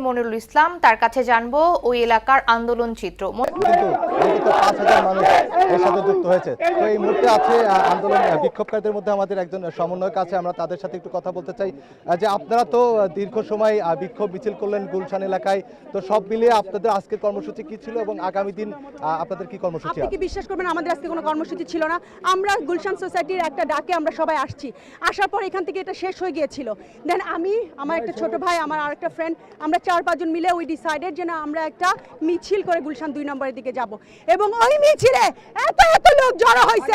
মনিরুল ইসলাম, তার কাছে জানবো ওই এলাকার আন্দোলন চিত্র। কিন্তু অন্তত 5,000 মানুষ এর সাথে যুক্ত হয়েছে। তো এই মুহূর্তে আছে আন্দোলন বিক্ষোভকারীদের মধ্যে আমাদের একজন সমন্বয়ক আছে, আমরা তাদের সাথে একটু কথা বলতে চাই। যে আপনারা তো দীর্ঘ সময় বিক্ষোভ মিছিল করলেন গুলশান এলাকায়, তো সব মিলিয়ে আপনাদের আজকের কর্মসূচি কি ছিল এবং আগামী দিন আপনাদের কি কর্মসূচি? আপনি কি বিশ্বাস করবেন, আমাদের আজকে কোনো কর্মসূচি ছিল না। আমরা গুলশান সোসাইটির একটা ডাকে আমরা সবাই আসছি, আসার পর এখান থেকে এটা শেষ হয়ে গিয়েছিল। দেন আমি, আমার একটা ছোট ভাই, আমার আরেকটা ফ্রেন্ড, আমরা 4-5 জন মিলে ওই ডিসাইডেড যে না আমরা একটা মিছিল করে গুলশান 2 নম্বরের দিকে যাব। এবং ওই মিছিলে এত লোক জড়ো হয়েছে,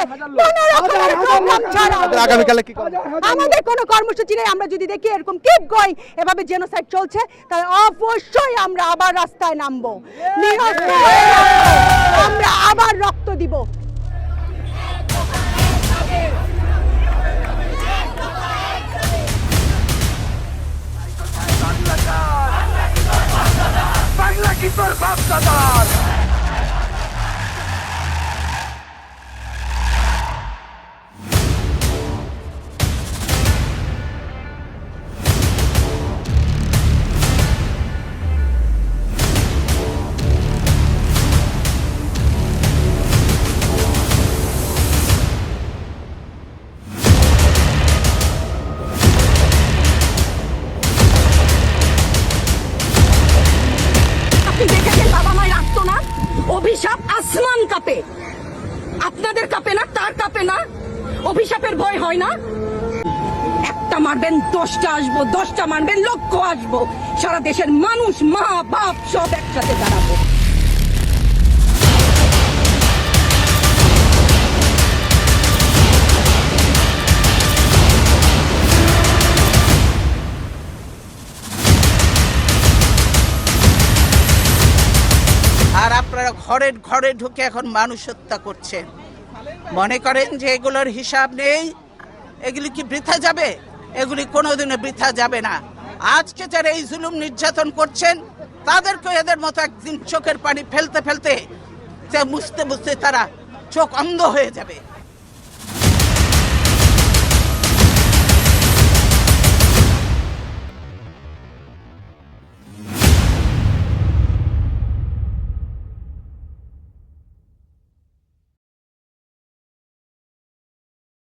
আগামীকালে কি করবেন? আমাদের কোনো কর্মসূচি নেই। আমরা যদি দেখি এরকম কিপ গোয়িং, এভাবে জেনোসাইড চলছে, তাহলে অবশ্যই আমরা আবার রাস্তায় নামবো, আমরা আবার রক্ত দিব। বাংলা কি তোর বাপ দাদার? অভিশাপ আসমান কাঁপে, আপনাদের কাঁপে না? তার কাঁপে না? অভিশাপের ভয় হয় না? একটা মারবেন 10টা আসবো, 10টা মারবেন লক্ষ আসবো। সারা দেশের মানুষ, মা বাপ সব একসাথে দাঁড়াবো। আর আপনারা ঘরে ঘরে ঢুকে এখন মানুষ হত্যা করছেন, মনে করেন যে এগুলোর হিসাব নেই? এগুলি কি বৃথা যাবে? এগুলি কোনোদিনও বৃথা যাবে না। আজকে যারা এই জুলুম নির্যাতন করছেন তাদেরকে এদের মতো একদিন চোখের পানি ফেলতে ফেলতে মুছতে মুছতে তারা চোখ অন্ধ হয়ে যাবে।